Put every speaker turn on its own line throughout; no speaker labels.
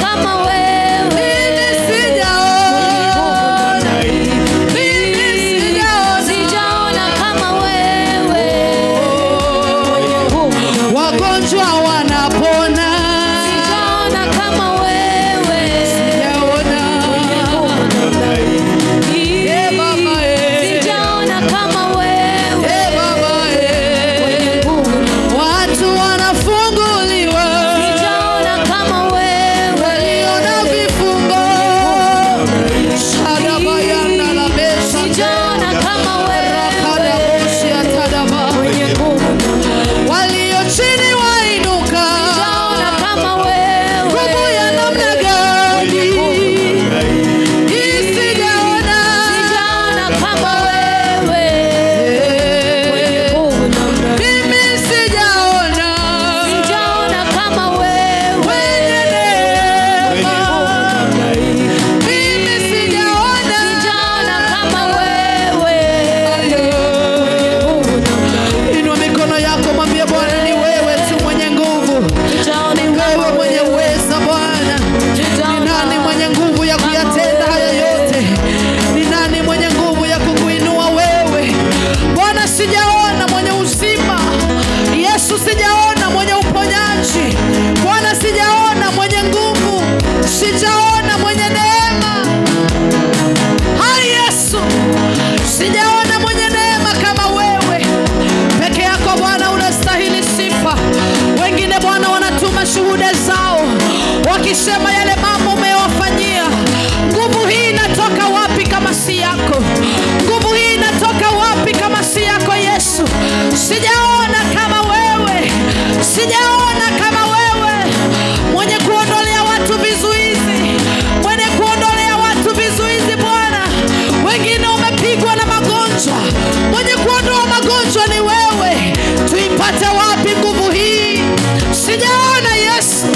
kama wewe. Sijaona kama wewe.
Wagonjwa wanapona.
Sijaona kama wewe.
Sijaona.
Sijaona kama wewe.
Watu wanafunguliwa.
Sijaona kama wewe.
Waliona vifungo. Shadabayana la besa.
Sijaona kama wewe.
Rakadaboshi atadaba. Walio chini wainuka.
Sijaona kama wewe.
Nguvu ya namna gani? Sijaona.
Sijaona kama wewe.
Mimi sijaona.
Sijaona kama wewe.
Mimi sijaona.
Sijaona kama wewe.
Inua mikono yako, mwambie Bwana, ni wewe tu mwenye nguvu. Ni wewe mwenye uweza Bwana. Ni nani mwenye nguvu ya kuyatenda haya yote? Ni nani mwenye nguvu ya kukuinua wewe? Bwana, sijaona mwenye uzima. Yesu, sijaona mwenye uponyaji. Bwana, sijaona mwenye nguvu. Sijaona mwenye neema. Hai Yesu, sijaona mwenye neema kama wewe. Peke yako Bwana unastahili sifa. Wengine Bwana wanatuma shuhuda zao wakisema yale mambo umewafanyia. Nguvu hii inatoka wapi kama si yako? Nguvu hii inatoka wapi kama si yako Yesu? Sijaona kama wewe. Sijaona kama wewe. Mwenye kuondolea watu vizuizi. Mwenye kuondolea watu vizuizi Bwana. Wengine umepigwa na magonjwa. Mwenye kuondoa magonjwa ni wewe. Tuipate wapi nguvu hii? Sijaona Yesu.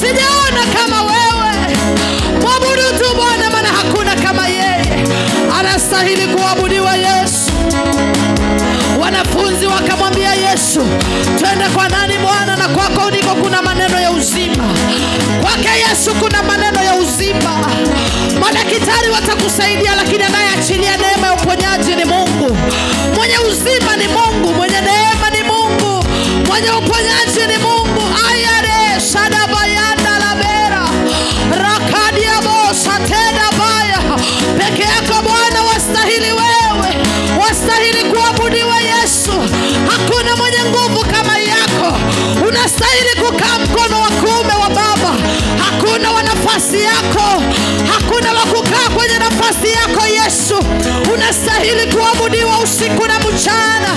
Sijaona kama wewe. Mwabudu tu Bwana, maana hakuna kama yeye. Anastahili kuabudiwa Yesu. Wanafunzi wakamwambia Yesu, twende kwa nani Bwana? Na kwako ndiko kuna maneno ya uzima. Kwake Yesu kuna maneno ya uzima. Madaktari watakusaidia, lakini anayeachilia neema ya uponyaji ni Mungu. Mwenye uzima ni Mungu, mwenye neema ni Mungu, mwenye uponyaji ni Mungu. Ayare shadabayanda labera rakadia bosa tena baya. Peke yako Bwana wastahili wewe, wastahili kuabudiwa Yesu. Hakuna mwenye nguvu kama yako. Unastahili kukaa mkono wa kuume wa Baba. Hakuna wa nafasi yako. Hakuna wa kukaa kwenye nafasi yako Yesu. Unastahili kuabudiwa usiku na mchana.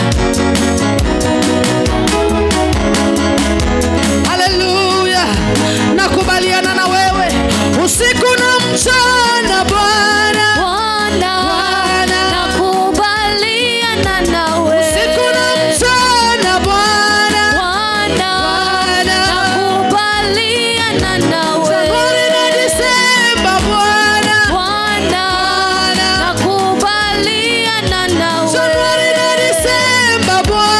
Haleluya. Nakubaliana na wewe usiku na mchana Bwana.
Nakubaliana nawe.
Usiku na mchana Bwana.
Nakubaliana nawe.
Januari na Disemba Bwana.
Nakubaliana nawe.
Januari na Disemba Bwana.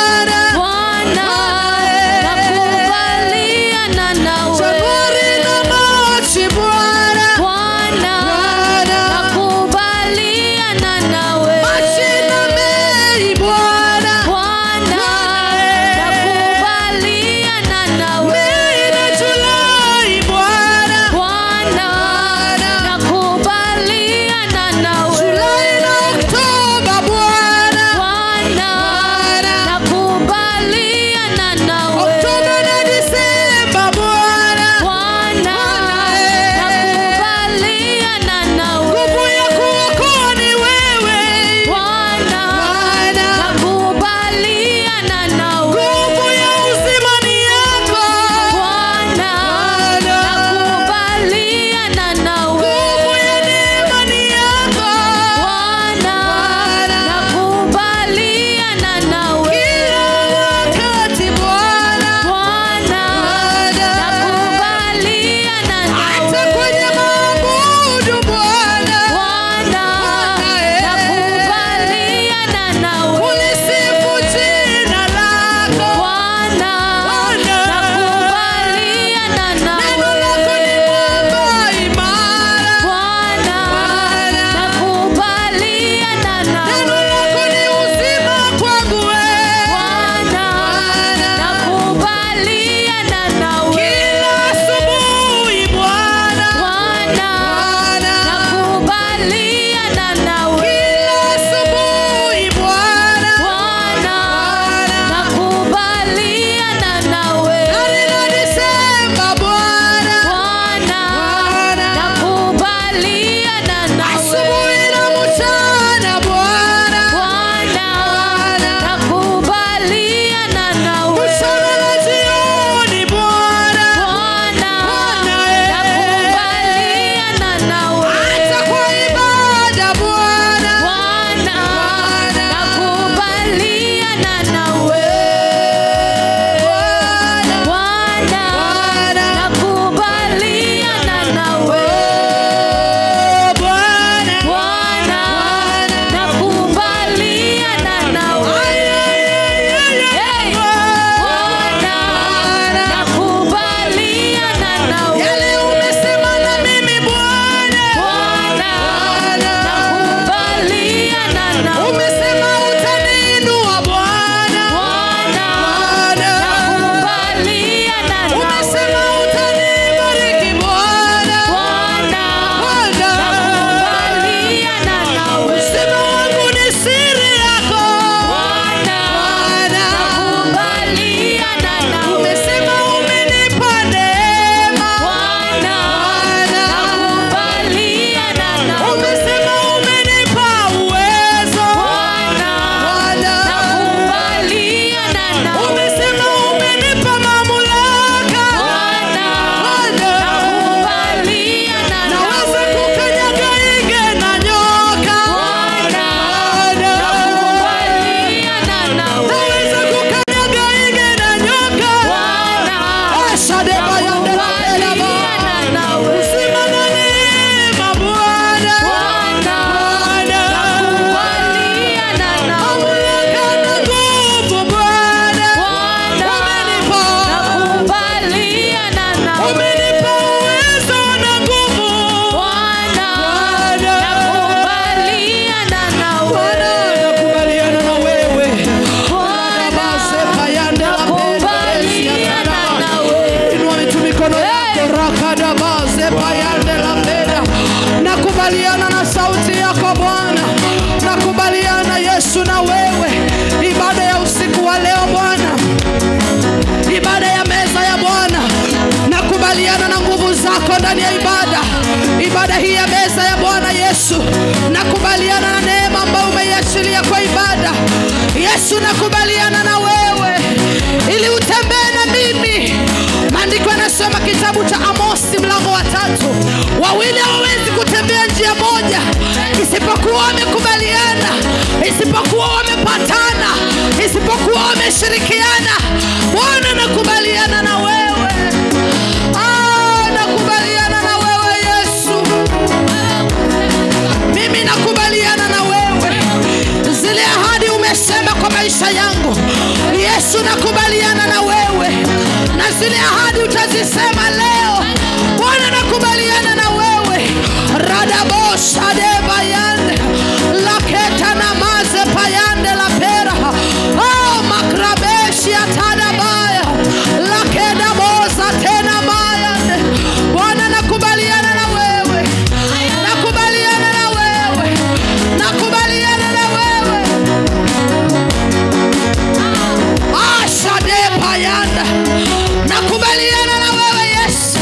Yesu nakubaliana na wewe ili utembee na mimi. Maandiko yanasema kitabu cha Amosi mlango wa 3, wawili hawawezi kutembea njia moja isipokuwa wamekubaliana, isipokuwa wamepatana, isipokuwa wameshirikiana. Bwana nakubaliana na wewe. Nakubaliana na wewe Yesu. Mimi nakubaliana na wewe. Zile ahadi umesema kwa maisha yangu, Yesu nakubaliana na wewe. Na zile ahadi utazisema leo, Bwana nakubaliana na wewe. Radabosha de bayande laketa na maze payande la pera. Makrabeshi atadabaya lakeda boza tena mayande. Bwana nakubaliana na wewe. Nakubaliana na wewe. Nakubaliana na wewe. Ashade payanda. Nakubaliana na wewe Yesu.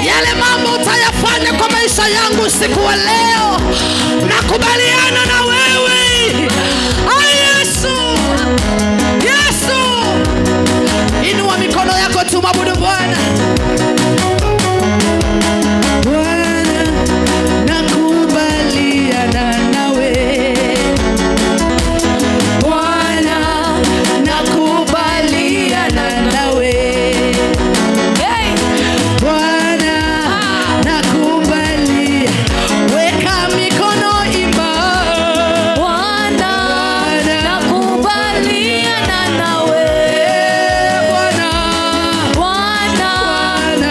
Yale mambo utayafanya kwa maisha yangu siku wa leo, nakubaliana na wewe. Yesu. Yesu. Inua mikono yako tumwabudu Bwana. Bwana nakubaliana nawe. Bwana nakubaliana nawe. Bwana nakubalia. Weka mikono imba.
Bwana nakubaliana nawe.
Bwana.
Bwana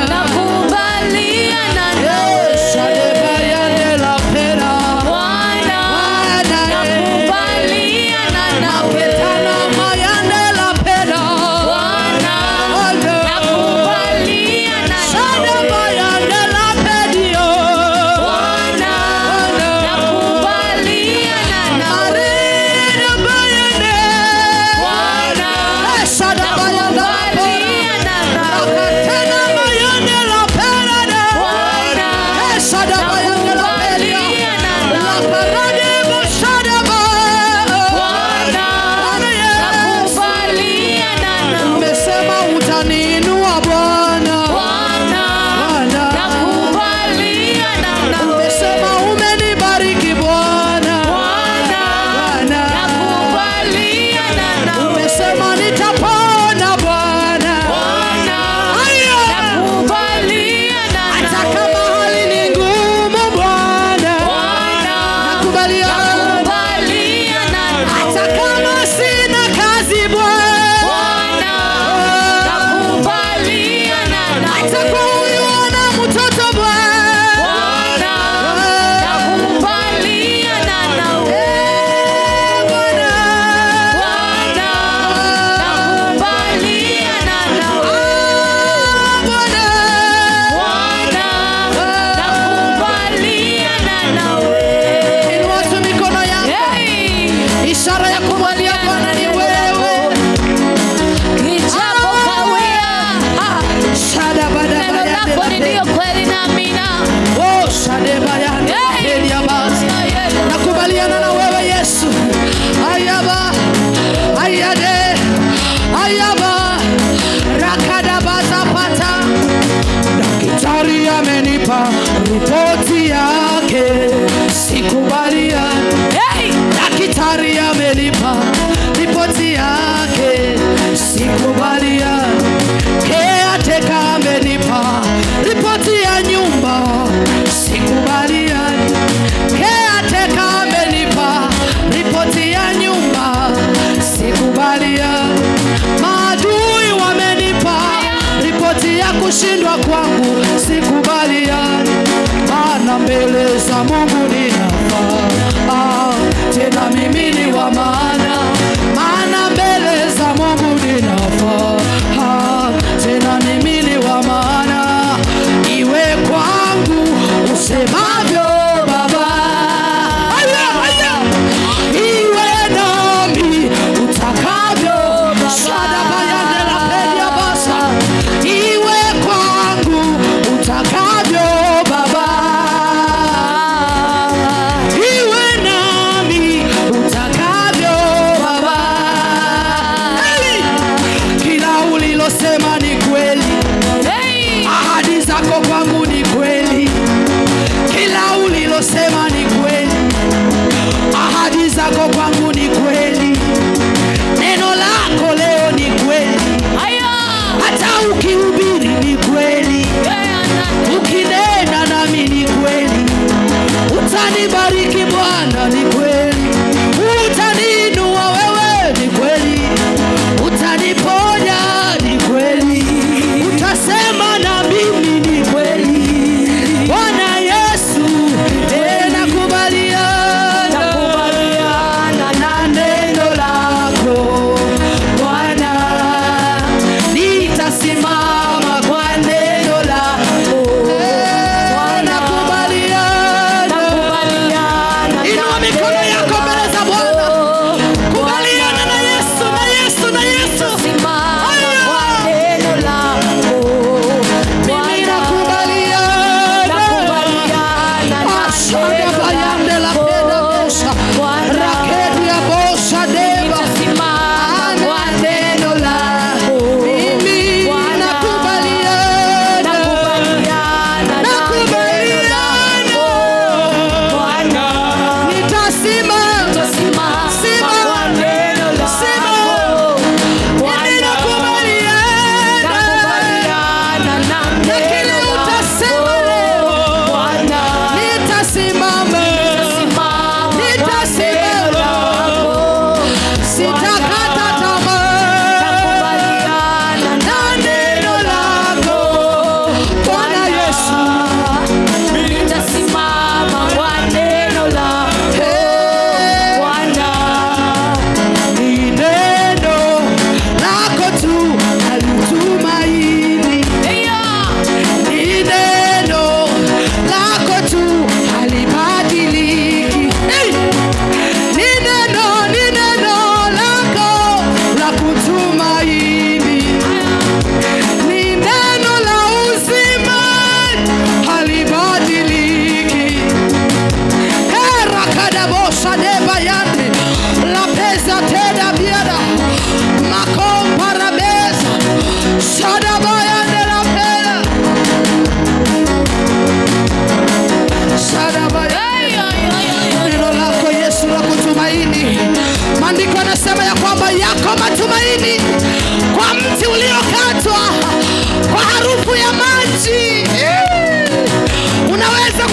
nakubaliana nawe.
Shalebayande la pera.
Bwana nakubaliana nawe.
Ketana mayande la pera.
Bwana nakubaliana nawe.
Shalebayande la pedio.
Bwana nakubaliana nawe.
Arina bayande.
Bwana
Shalebayande la pera.
nakubaliana nawe.
Ketana mayande la pera.
Bwana
Shalebayande la peria.
nakubaliana
La
nawe.
parade bo shadabaya.
Bwana nakubaliana nawe.
Umesema utaniinua Bwana.
Bwana nakubaliana nawe.
Umesema umenibariki Bwana.
Bwana nakubaliana nawe.
Umesema nitapona Bwana.
Bwana nakubaliana
Hata
nawe.
kama hali ni ngumu Bwana.
Bwana
Nakubaliana.
nakubaliana
Hata
nawe.
kama sina kazi Bwana.
Bwana nakubaliana
Hata
nawe.
kwa huyu ana mtoto Bwana.
Bwana nakubaliana nawe.
Bwana.
Bwana nakubaliana nawe.
Bwana.
Bwana nakubaliana nawe.
Inua tu mikono yako.
Hey!
Ishara ya kumwambia Bwana ni wewe.
Kijapo kawia,
Shada bada
neno
bada
lako
bada.
ndio kweli na amina.
Oh, shade baya ndani ya basi. Nakubaliana na wewe Yesu. Ayaba. Ayade. Ayaba. Rakada baza pata. Daktari amenipa ripoti yake. Sikubalia.
Hey!
Daktari amenipa ripoti yake. Sikubalia. Keateka amenipa ripoti ya nyumba. Sikubalia. Keateka amenipa ripoti ya nyumba. Sikubalia. Maadui wamenipa ripoti ya kushindwa kwangu. Sikubalia. Maana mbele za Mungu ninafaa. Tena mimi ni wa maana. Maana mbele za Mungu ninafaa. Tena mimi ni wa maana. Iwe kwangu usemavyo Baba. Aya, aya. Iwe nami utakavyo Baba. Shada bayande la pedia basa. Iwe kwangu utakavyo Baba. Iwe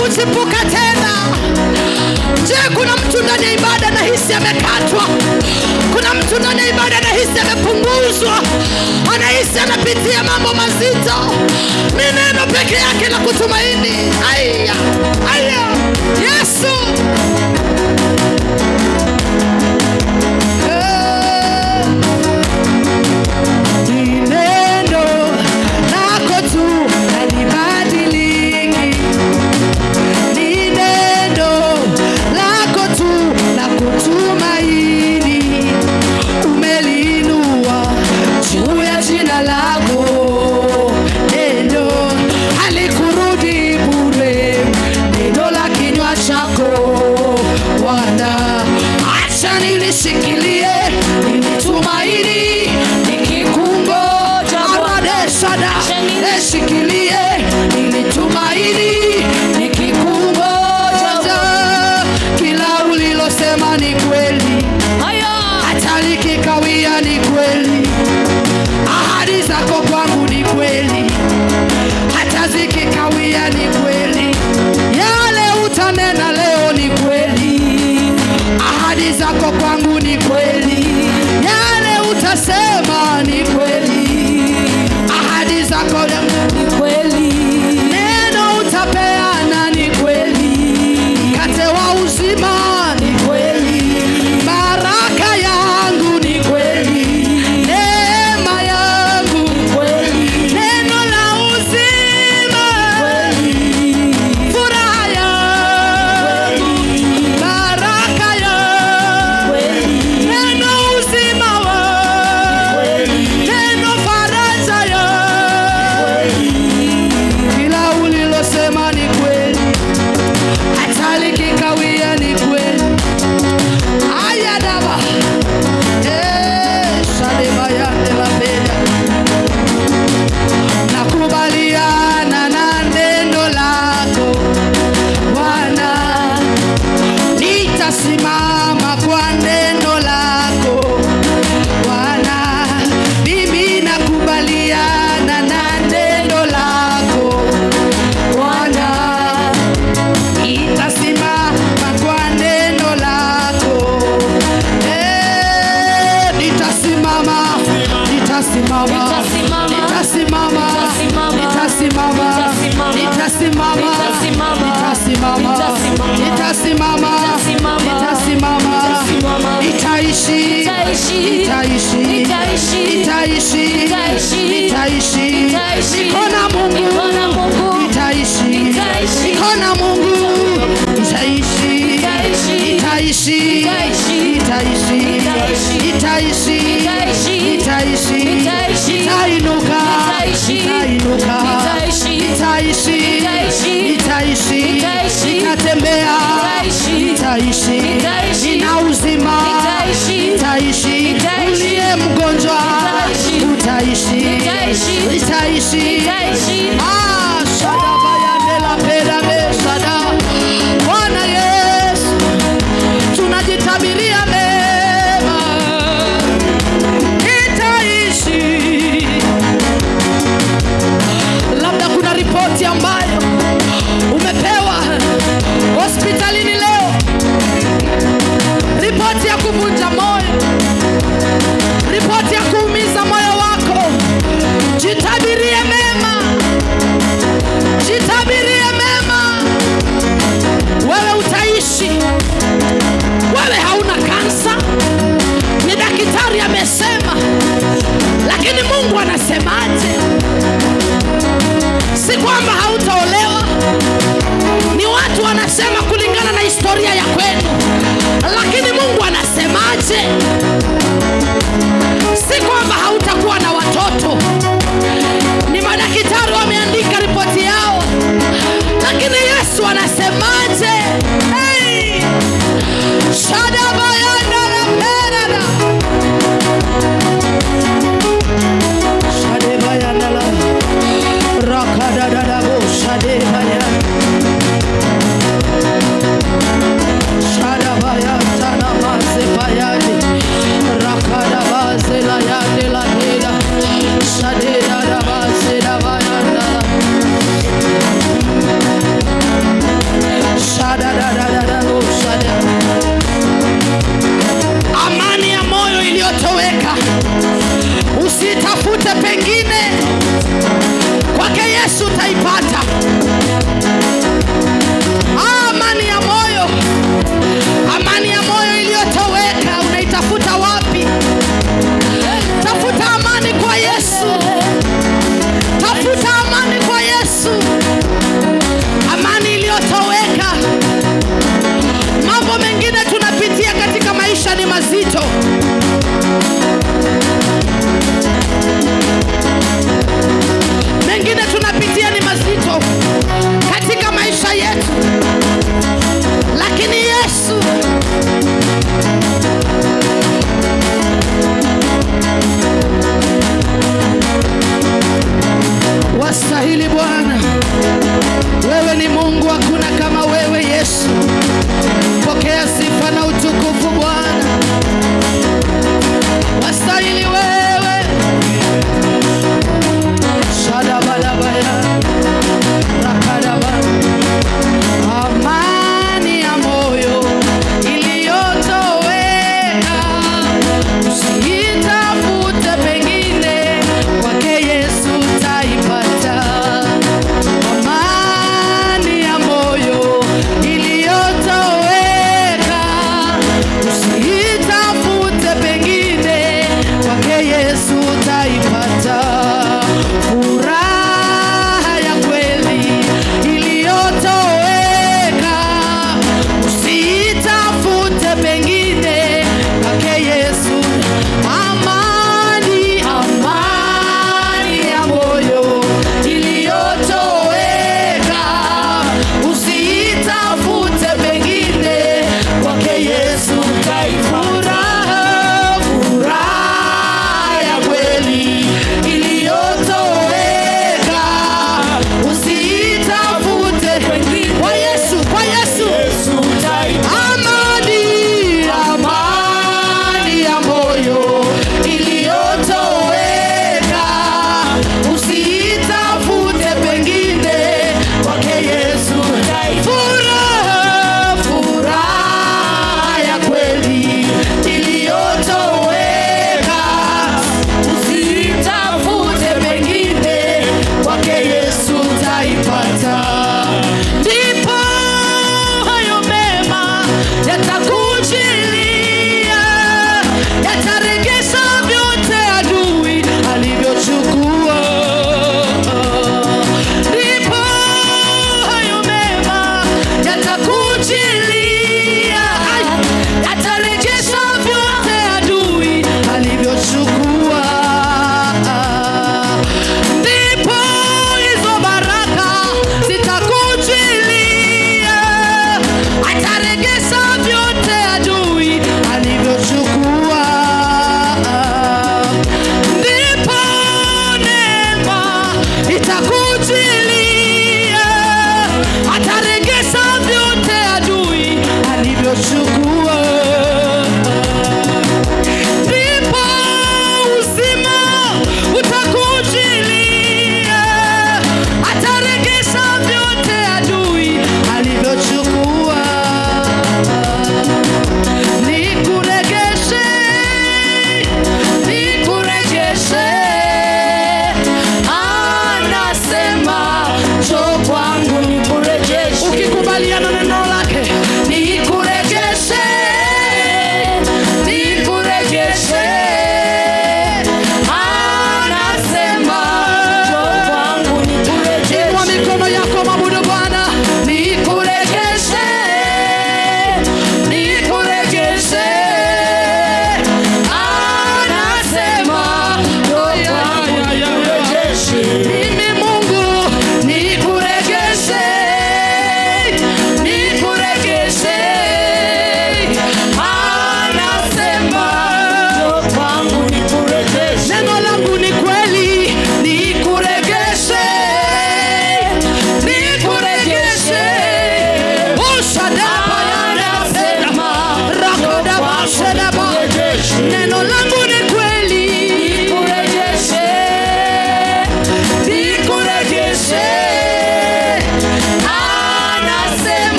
kuchipuka tena. Je, kuna mtu ndani ya ibada anahisi amekatwa? Kuna mtu ndani ya ibada anahisi amepunguzwa? Anahisi anapitia mambo mazito? Ni neno peke yake la kutumaini. Aya, aya, Yesu.
Jitabirie mema.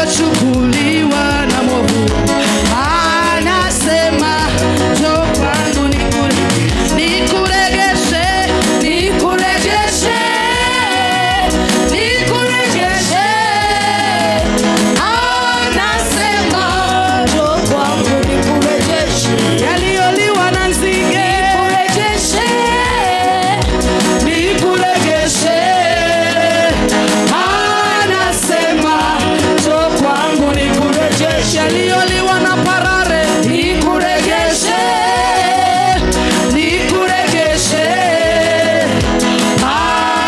alivyochukuliwa na mwovu. Anasema njoo kwangu nikuregeshe, nikuregeshe, nikuregeshe. Anasema njoo kwangu nikuregeshe, yaliyoliwa na nzige, nikuregeshe, nikuregeshe. Anasema njoo kwangu nikuregeshe, yaliyoliwa na parare, nikuregeshe, nikuregeshe.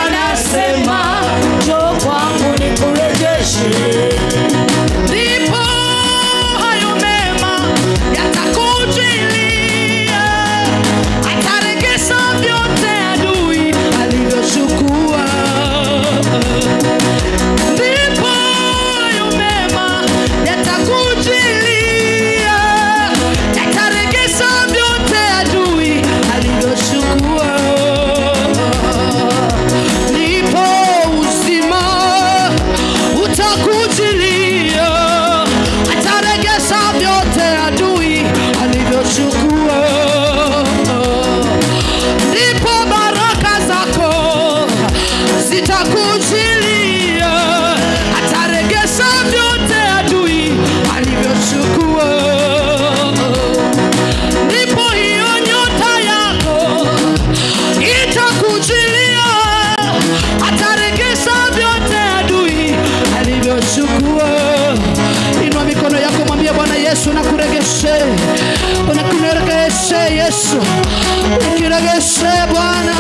Anasema njoo kwangu nikuregeshe. Ndipo hayo mema yatakujilia, ataregesha vyote adui alivyochukua. Ndipo hayo mema yatakujilia, ataregesha vyote adui alivyochukua. Ndipo uzima utakujilia, ataregesha vyote adui alivyochukua. Ndipo baraka zako zitakujilia, ataregesha vyote adui alivyochukua. Ndipo hiyo nyota yako itakujilia, ataregesha vyote adui alivyochukua. Inua mikono yako, mwambie Bwana Yesu nakuregeshe, unakuregeshe Yesu, uniregeshe Bwana,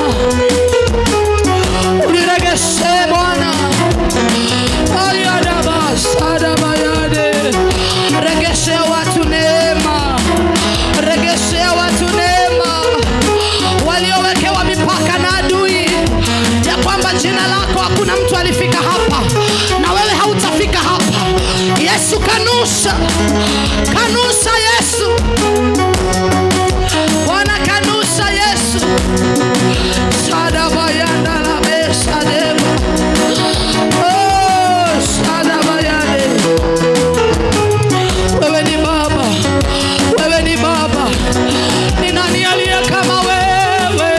uniregeshe Bwana. Ayadabasadabaya, regeshea watu neema, regeshea watu neema waliowekewa mipaka na adui, ya kwamba jina lako hakuna mtu alifika hapa na wewe hautafika hapa. Yesu kanusha, kanusha Yesu, Bwana kanusha Yesu. Sadabayanda la besa dema, oh sadabayande. Wewe ni Baba, wewe ni Baba. Ni nani aliye kama wewe?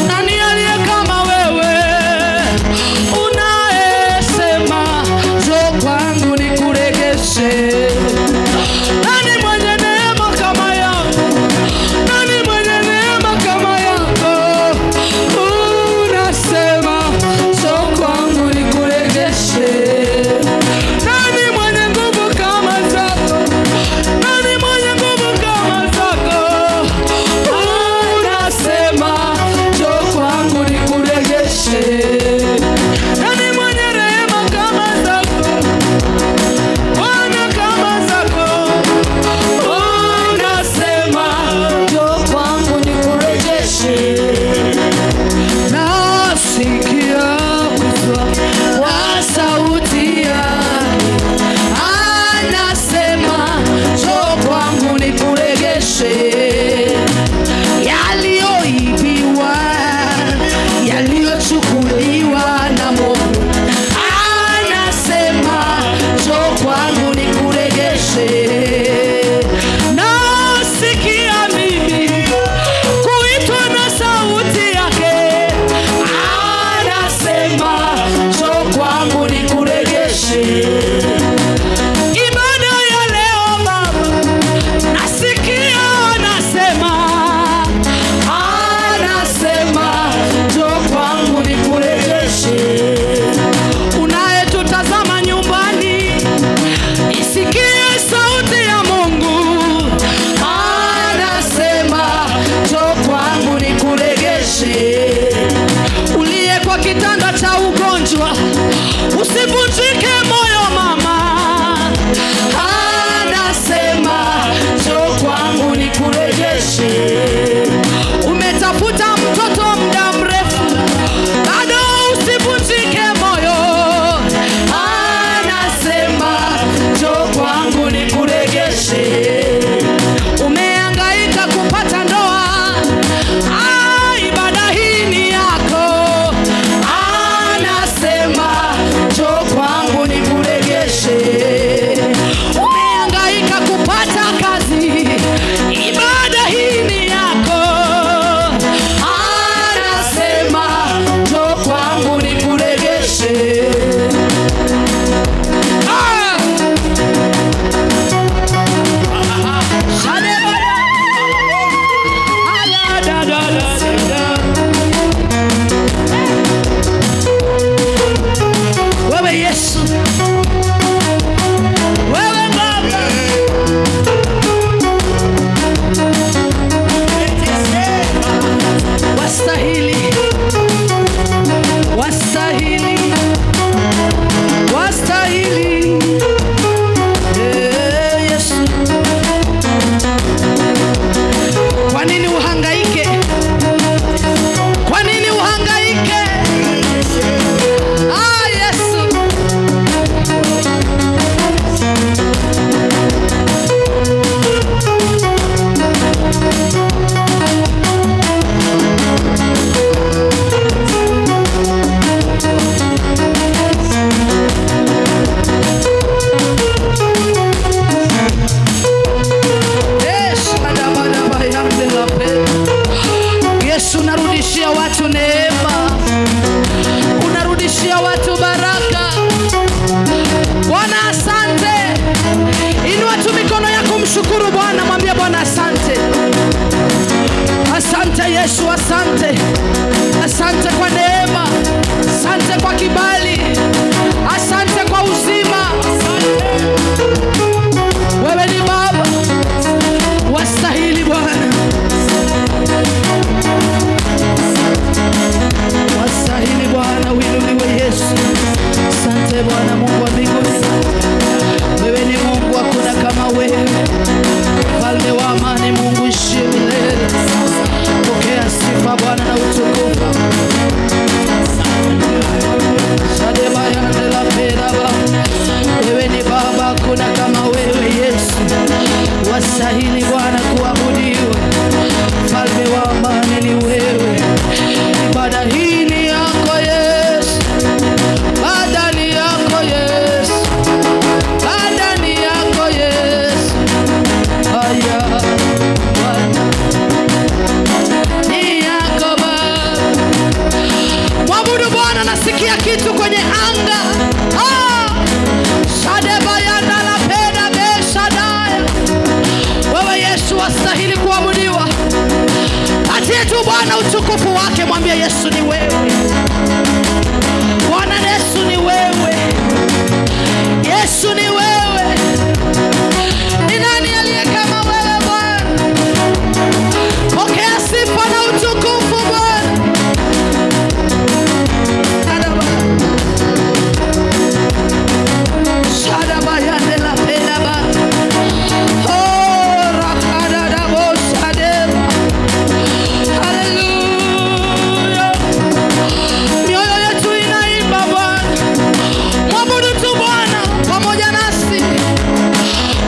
Nani aliye kama wewe? Unaesema njoo kwangu nikuregeshe. Nani mwenye neema kama yako? Nani mwenye neema kama yako? Unasema njoo kwangu nikuregeshe. Nani mwenye nguvu kama zako? Nani mwenye nguvu kama zako? Unasema njoo kwangu nikuregeshe. Nani mwenye rehema kama zako? Bwana kama zako. Unasema njoo kwangu nikuregeshe. Nasikia kuitwa kwa sauti yake, anasema njoo kwangu nikuregeshe. Yaliyoibiwa, yaliyochukuliwa na mwovu, anasema njoo kwangu nikuregeshe. Nasikia mimi kuitwa na sauti yake, anasema njoo kwangu nikuregeshe. Ibada ya leo Baba, nasikia anasema njoo kwangu nikuregeshe. Unayetutazama nyumbani, isikie sauti ya Mungu, anasema njoo kwangu nikuregeshe. Uliye kwa kitanda cha ugonjwa, usivunjike moyo mama, anasema njoo kwangu nikuregeshe. Umetafuta mtoto muda mrefu, bado usivunjike moyo, anasema njoo kwangu nikuregeshe. Umehangaika kupata ndoa, ibada hii ni yako, anasema njoo kwangu Yesu asante. Asante kwa neema. Asante kwa kibali. Asante kwa uzima. Wewe ni Baba. Wastahili Bwana. Wastahili Bwana, uinuliwe Yesu. Asante Bwana Mungu wa mbinguni. Wewe ni Mungu, hakuna kama wewe. Mfalme wa amani, Mungu ishie milele. Pokea sifa Bwana na utukufu. Wewe ni Baba, hakuna kama wewe Yesu. Wastahili Bwana kuabudiwa. Mfalme wa amani ni wewe. Ibada hii ni yako Yesu. Ibada ni yako Yesu. Ibada ni yako Yesu. Aya Bwana ni yako Baba. Mwabudu Bwana. Nasikia kitu kwenye anga. Wewe Yesu wastahili kuabudiwa. Atie tu Bwana utukufu wake. Mwambie Yesu ni wewe. Bwana Yesu ni wewe. Yesu ni wewe. Ni nani aliye kama wewe Bwana? Pokea sifa na utukufu Bwana. Shada bayande la pena ba. Oh rakada da bosade. Hallelujah. Mioyo yetu inaimba Bwana. Mwabudu tu Bwana pamoja nasi.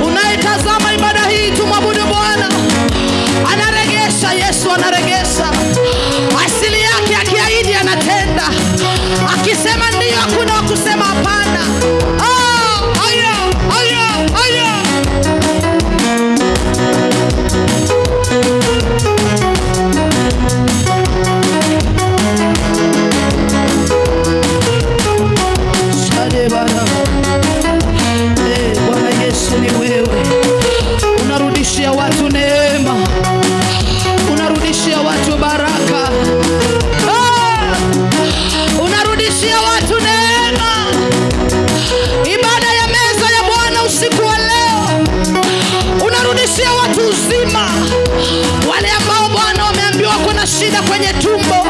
Unaitazama ibada hii tu mwabudu Bwana. Anaregesha Yesu, anaregesha. Asili yake akiahidi anatenda. Akisema ndio hakuna wa kusema hapana. Aya, aya, aya. Shade Bwana. Bwana Yesu ni wewe. Unarudishia watu neema. Unarudishia watu baraka. Unarudishia watu neema. Ibada ya meza ya Bwana usiku wa leo. Unarudishia watu uzima. Wale ambao Bwana wameambiwa kuna shida kwenye tumbo,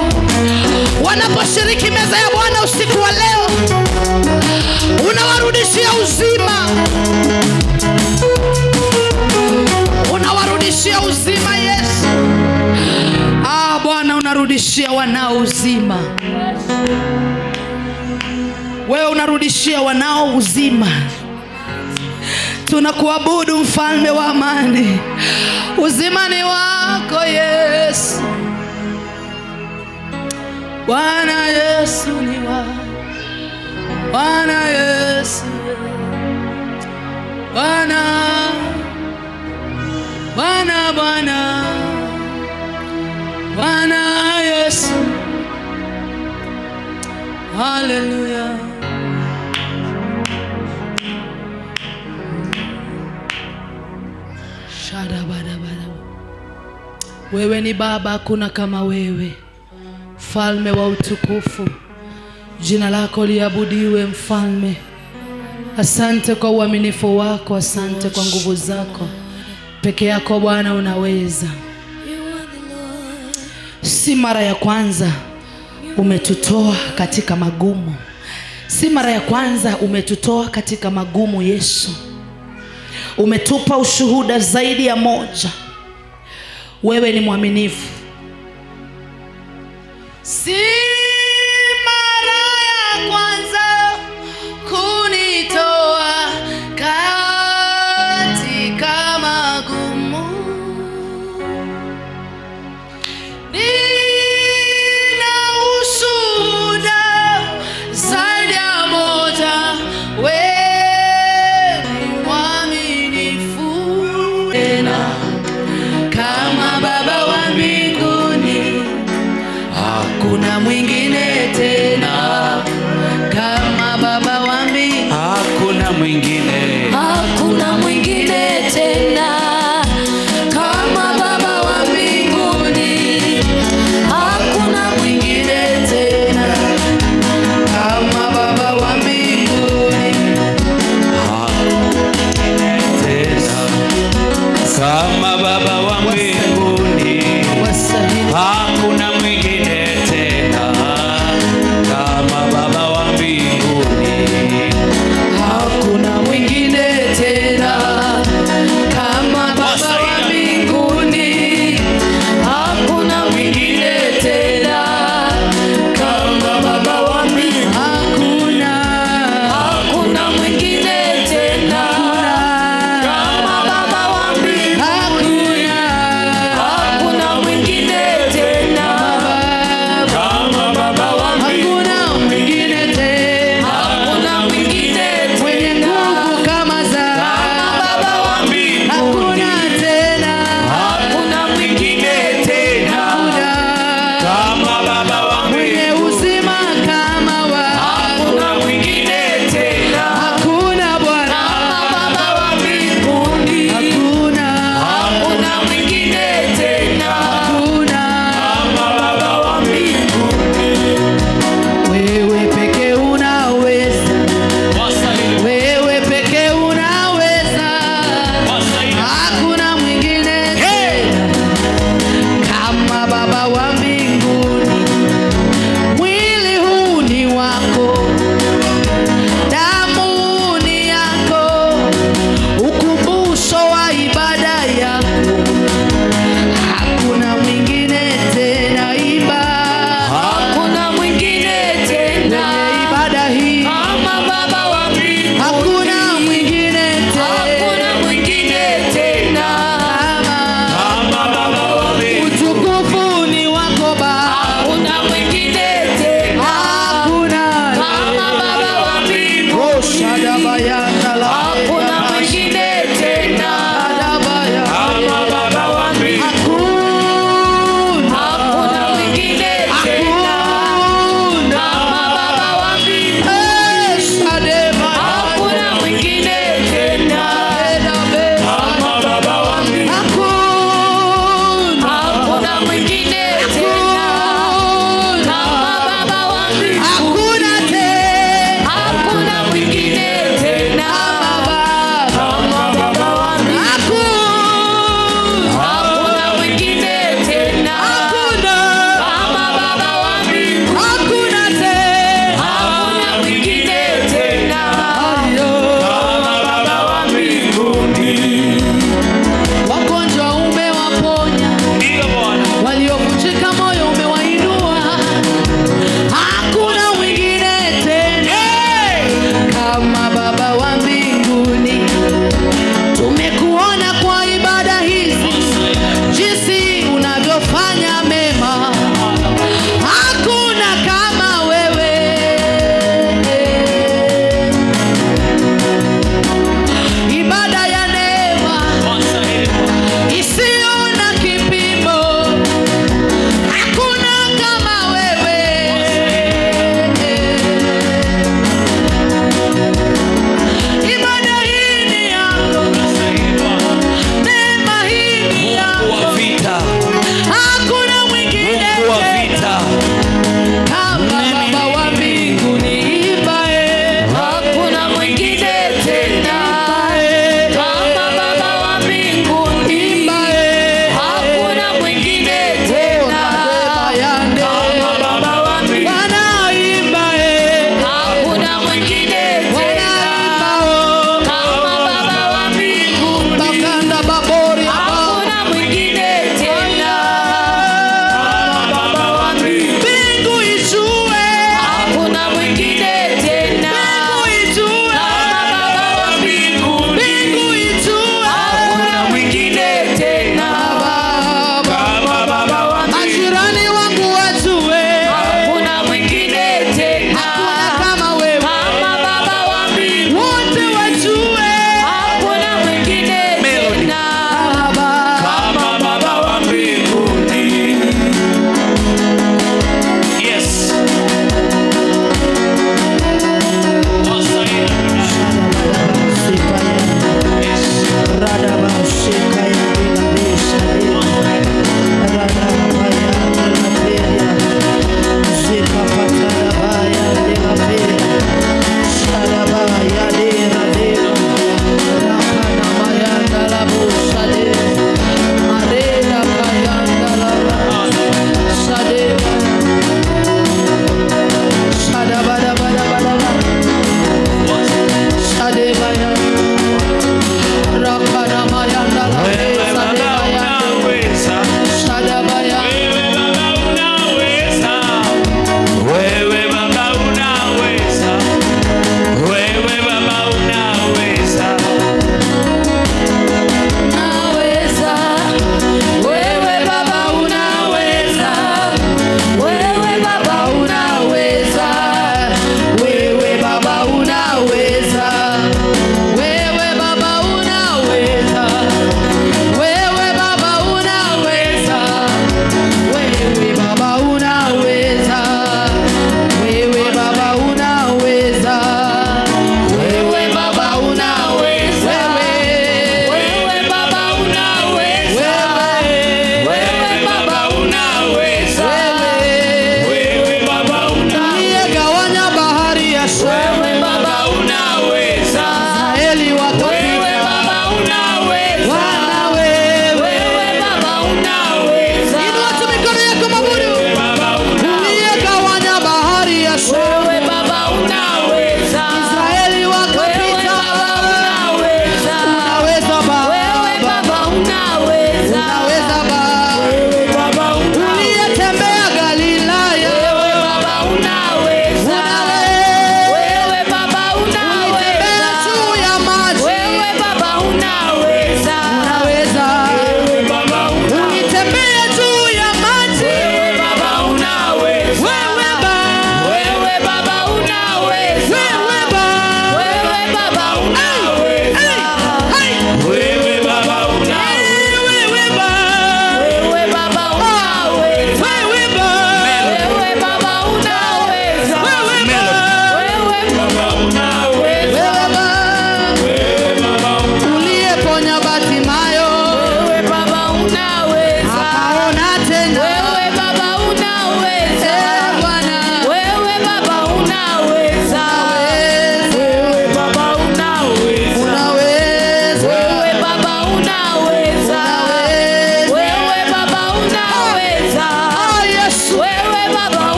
wanaposhiriki meza ya Bwana usiku wa leo, unawarudishia uzima. Unawarudishia uzima Yesu. Bwana unarudishia wanao uzima. Wewe unarudishia wanao uzima. Tunakuabudu mfalme wa amani. Uzima ni wako Yesu. Bwana Yesu ni wako. Bwana Yesu. Bwana. Bwana Bwana. Bwana Yesu. Hallelujah. Wewe ni Baba, hakuna kama wewe. Mfalme wa utukufu, jina lako liabudiwe mfalme. Asante kwa uaminifu wako, asante kwa nguvu zako. Peke yako Bwana unaweza. Si mara ya kwanza umetutoa katika magumu. Si mara ya kwanza umetutoa katika magumu Yesu. Umetupa ushuhuda zaidi ya moja. Wewe ni mwaminifu. Si